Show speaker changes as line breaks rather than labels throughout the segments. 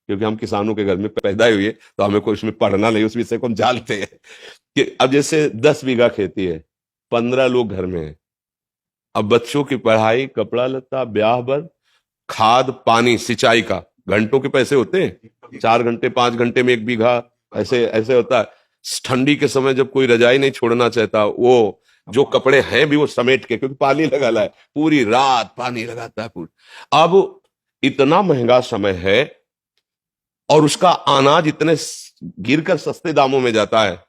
क्योंकि हम किसानों के घर में पैदा हुए, तो हमें कोई उसमें पढ़ना नहीं, उस विषय को हम जानते हैं कि अब जैसे 10 बीघा खेती है, 15 लोग घर में है। अब बच्चों की पढ़ाई, कपड़ा लत्ता, ब्याह बर, खाद पानी, सिंचाई का घंटों के पैसे होते हैं, 4 घंटे 5 घंटे में 1 बीघा, ऐसे ऐसे होता है। ठंडी के समय जब कोई रजाई नहीं छोड़ना चाहता, वो जो कपड़े हैं भी वो समेट के, क्योंकि पानी लगा है, पूरी रात पानी लगाता है पूरी। अब इतना महंगा समय है और उसका अनाज इतने गिरकर सस्ते दामों में जाता है,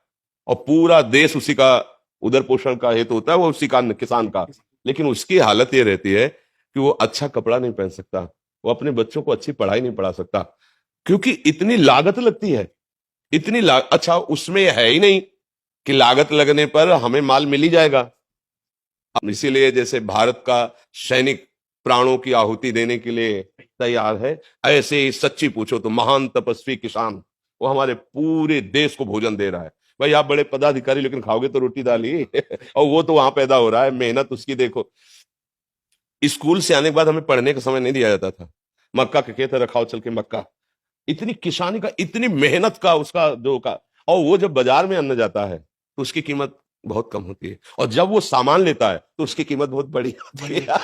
और पूरा देश उसी का उदर पोषण का हेतु होता है, वो उसी का किसान का। लेकिन उसकी हालत ये रहती है कि वो अच्छा कपड़ा नहीं पहन सकता, वो अपने बच्चों को अच्छी पढ़ाई नहीं पढ़ा सकता, क्योंकि इतनी लागत लगती है। अच्छा, उसमें है ही नहीं कि लागत लगने पर हमें माल मिल ही जाएगा। इसीलिए जैसे भारत का सैनिक प्राणों की आहुति देने के लिए तैयार है, ऐसे ही सच्ची पूछो तो महान तपस्वी किसान वो हमारे पूरे देश को भोजन दे रहा है। भाई आप बड़े पदाधिकारी, लेकिन खाओगे तो रोटी दाल ही और वो तो वहां पैदा हो रहा है, मेहनत उसकी देखो। स्कूल से आने के बाद हमें पढ़ने का समय नहीं दिया जाता था, मक्का के खेत रखाओ चल के मक्का। इतनी किसानी का, इतनी मेहनत का उसका जो का, और वो जब बाजार में अन्न जाता है तो उसकी कीमत बहुत कम होती है, और जब वो सामान लेता है तो उसकी कीमत बहुत बड़ी होती है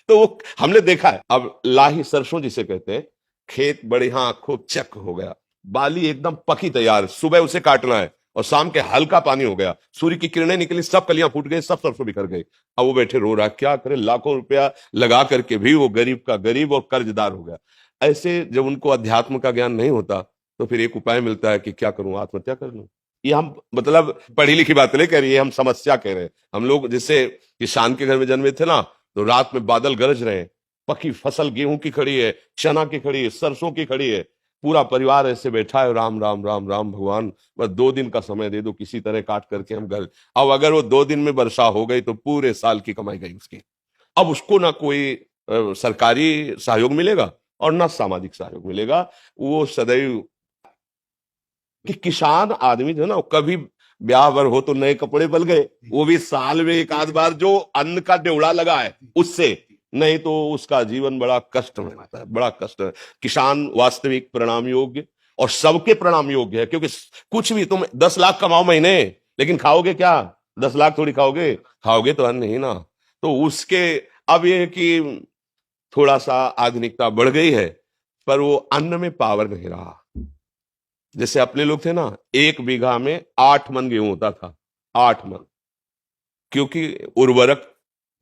तो वो हमने देखा है। अब लाही सरसों जिसे कहते हैं, खेत बढ़िया खूब चक हो गया, बाली एकदम पकी तैयार, सुबह उसे काटना है और शाम के हल्का पानी हो गया, सूर्य की किरणें निकली, सब कलियां फूट गई, सब सरसों बिखर गई। अब वो बैठे रो रहा, क्या करे, लाखों रुपया लगा करके भी वो गरीब का गरीब और कर्जदार हो गया। ऐसे जब उनको अध्यात्म का ज्ञान नहीं होता तो फिर एक उपाय मिलता है कि क्या करूं, आत्महत्या कर लूं। ये हम मतलब पढ़ी लिखी बात नहीं कह रही है, हम समस्या कह रहे हैं। हम लोग जैसे किसान के घर में जन्मे थे ना, तो रात में बादल गरज रहे हैं, पकी फसल गेहूं की खड़ी है, चना की खड़ी है, सरसों की खड़ी है, पूरा परिवार ऐसे बैठा है, राम राम राम राम भगवान, बस 2 दिन का समय दे दो, किसी तरह काट करके हम घर। अब अगर वो 2 दिन में वर्षा हो गई तो पूरे साल की कमाई गई उसकी। अब उसको ना कोई सरकारी सहयोग मिलेगा और ना सामाजिक सहयोग मिलेगा। वो सदैव कि किसान आदमी जो है ना, कभी ब्याह बर हो तो नए कपड़े बल गए, वो भी साल में एक आध बार जो अन्न का ड्योढ़ा लगा है उससे, नहीं तो उसका जीवन बड़ा कष्ट में रहता है, बड़ा कष्ट है। किसान वास्तविक प्रणाम योग्य और सबके प्रणाम योग्य है, क्योंकि कुछ भी तुम 10 लाख कमाओ महीने, लेकिन खाओगे क्या? 10 लाख थोड़ी खाओगे, खाओगे तो अन्न ही ना। तो उसके अब ये कि थोड़ा सा आधुनिकता बढ़ गई है, पर वो अन्न में पावर नहीं रहा। जैसे अपने लोग थे ना, 1 बीघा में 8 मन गेहूं होता था, 8 मन, क्योंकि उर्वरक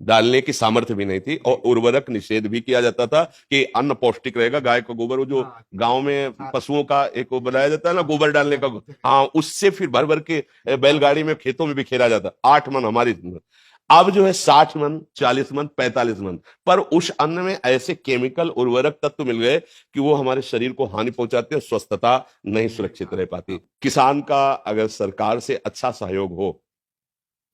डालने की सामर्थ्य भी नहीं थी, और उर्वरक निषेध भी किया जाता था कि अन्न पौष्टिक रहेगा। गाय का गोबर, वो जो गांव में पशुओं का एक वो बनाया जाता है ना, गोबर डालने का, हाँ, उससे फिर भर भर के बैलगाड़ी में खेतों में बिखेरा जाता। 8 मन हमारी। अब जो है 60 मन, 40 मन, 45 मन, पर उस अन्न में ऐसे केमिकल उर्वरक तत्व मिल गए कि वो हमारे शरीर को हानि पहुंचाते हैं, स्वस्थता नहीं सुरक्षित रह पाती। किसान का अगर सरकार से अच्छा सहयोग हो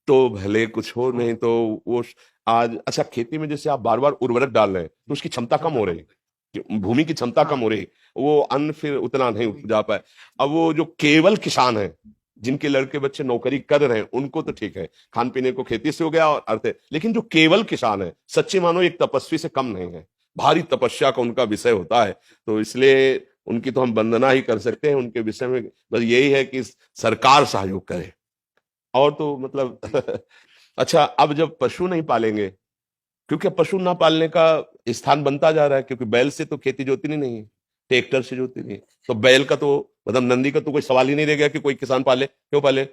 तो भले कुछ हो, नहीं तो वो आज अच्छा खेती में जैसे आप बार बार उर्वरक डाल रहे हैं तो उसकी क्षमता कम हो रही है, भूमि की क्षमता कम हो रही है, वो अन्न फिर उतना नहीं उपजा पाए। अब वो जो केवल किसान है, जिनके लड़के बच्चे नौकरी कर रहे हैं, उनको तो ठीक है, खान पीने को खेती से हो गया और अर्थ है, लेकिन जो केवल किसान है, सच्चे मानो एक तपस्वी से कम नहीं है, भारी तपस्या का उनका विषय होता है। तो इसलिए उनकी तो हम वंदना ही कर सकते हैं, उनके विषय में बस यही है कि सरकार सहयोग करे, और तो मतलब अच्छा, अब जब पशु नहीं पालेंगे, क्योंकि अब पशु ना पालने का स्थान बनता जा रहा है, क्योंकि बैल से तो खेती जोतनी नहीं है, ट्रैक्टर से जोतनी नहीं है, तो बैल का तो मतलब नंदी का तो कोई सवाल ही नहीं रह गया कि कोई किसान पाले। क्यों पाले,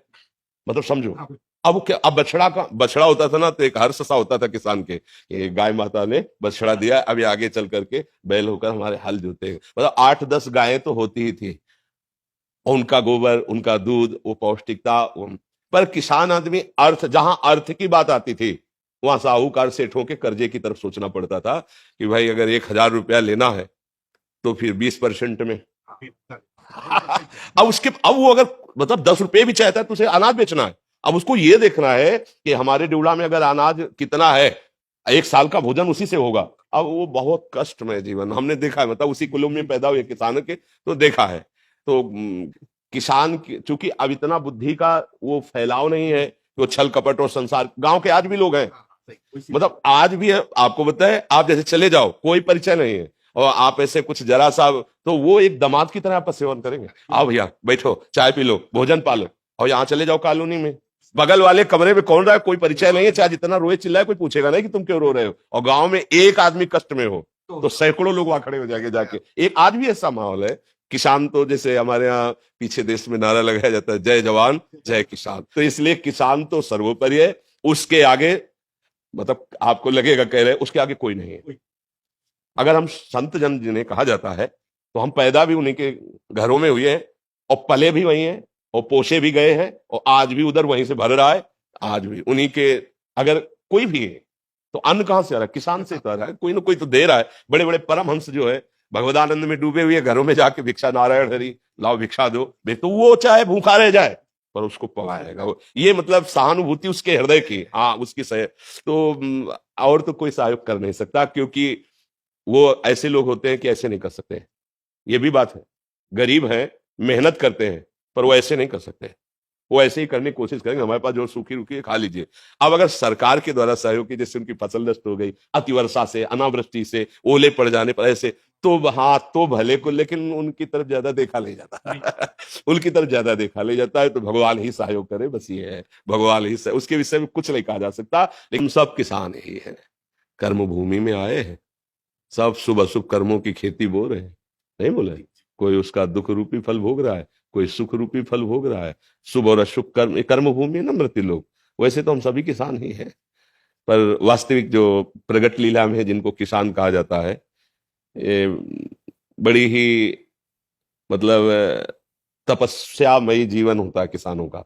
मतलब समझो। अब क्या, अब बछड़ा होता था ना, तो एक हर्ष सा होता था किसान के, ये गाय माता ने बछड़ा दिया, अभी आगे चल करके बैल होकर हमारे हल जोते। मतलब 8-10 गायें तो होती ही थी, उनका गोबर, उनका दूध, वो पौष्टिकता। पर किसान आदमी अर्थ, जहां अर्थ की बात आती थी, वहां साहूकार सेठों के कर्जे की तरफ सोचना पड़ता था कि भाई अगर 1,000 रुपया लेना है तो फिर 20% में अब वो अगर मतलब 10 रुपए भी चाहता है तो उसे अनाज बेचना है। अब उसको ये देखना है कि हमारे ड्यूला में अगर अनाज कितना है, 1 साल का भोजन उसी से होगा। अब वो बहुत कष्टमय जीवन हमने देखा है, मतलब उसी कुलों में पैदा हुए किसान के, तो देखा है। तो किसान चूंकि अब इतना बुद्धि का वो फैलाव नहीं है, वो छल कपट और संसार, गांव के आज भी लोग हैं, मतलब आज भी है, आपको बताए, आप जैसे चले जाओ कोई परिचय नहीं है, और आप ऐसे कुछ जरा सा, तो वो एक दामाद की तरह आपका सेवन करेंगे। आओ भैया बैठो, चाय पी लो, भोजन पालो, और यहाँ चले जाओ कॉलोनी में, बगल वाले कमरे में कौन रहा है, कोई परिचय नहीं है, चाहे जितना रोए चिल्लाए कोई पूछेगा नहीं कि तुम क्यों रो रहे हो। और गांव में एक आदमी कष्ट में हो तो सैकड़ों लोग वहां खड़े हो जाके जाके। एक आज भी ऐसा माहौल है। किसान तो जैसे हमारे यहाँ पीछे देश में नारा लगाया जाता है, जय जवान जय किसान, तो इसलिए किसान तो सर्वोपरि है, उसके आगे मतलब आपको लगेगा कह रहे उसके आगे कोई नहीं है। अगर हम संत जन जिन्हें कहा जाता है, तो हम पैदा भी उन्हीं के घरों में हुए हैं, और पले भी वही हैं, और पोसे भी गए हैं, और आज भी उधर वहीं से भर रहा है। आज भी उन्हीं के, अगर कोई भी है तो अन्न कहां से आ रहा है, किसान से तो आ रहा है, कोई ना कोई तो दे रहा है। बड़े बड़े परमहंस जो है भगवदानंद में डूबे हुए घरों में जाके भिक्षा, नारायण हरि लाओ भिक्षा दो, तो वो चाहे भूखा रह जाए पर उसको पवाएगा। ये मतलब सहानुभूति उसके हृदय की, हाँ उसकी सह तो और तो कोई सहयोग कर नहीं सकता, क्योंकि वो ऐसे लोग होते हैं कि ऐसे नहीं कर सकते। ये भी बात है, गरीब हैं, मेहनत करते हैं, पर वो ऐसे नहीं कर सकते। वो ऐसे ही करने की कोशिश करेंगे, हमारे पास जो सूखी रुकी है खा लीजिए। अब अगर सरकार के द्वारा सहयोग की, जैसे उनकी फसल नष्ट हो गई अतिवर्षा से, अनावृष्टि से, ओले पड़ जाने पर, ऐसे तो हाँ तो भले को, लेकिन उनकी तरफ ज्यादा देखा नहीं जाता उनकी तरफ ज्यादा देखा नहीं जाता है। तो भगवान ही सहयोग करे, बस ये है, भगवान ही उसके विषय में कुछ नहीं कहा जा सकता। लेकिन सब किसान ही है, कर्म भूमि में आए हैं, सब शुभ अशुभ कर्मों की खेती बो रहे हैं, नहीं बोले। कोई उसका दुख रूपी फल भोग रहा है, कोई सुख रूपी फल भोग रहा है। शुभ और अशुभ कर्म, कर्म भूमि है ना मृत्यु लोग। वैसे तो हम सभी किसान ही हैं, पर वास्तविक जो प्रगट लीला में जिनको किसान कहा जाता है, ये बड़ी ही मतलब तपस्यामयी जीवन होता है किसानों का।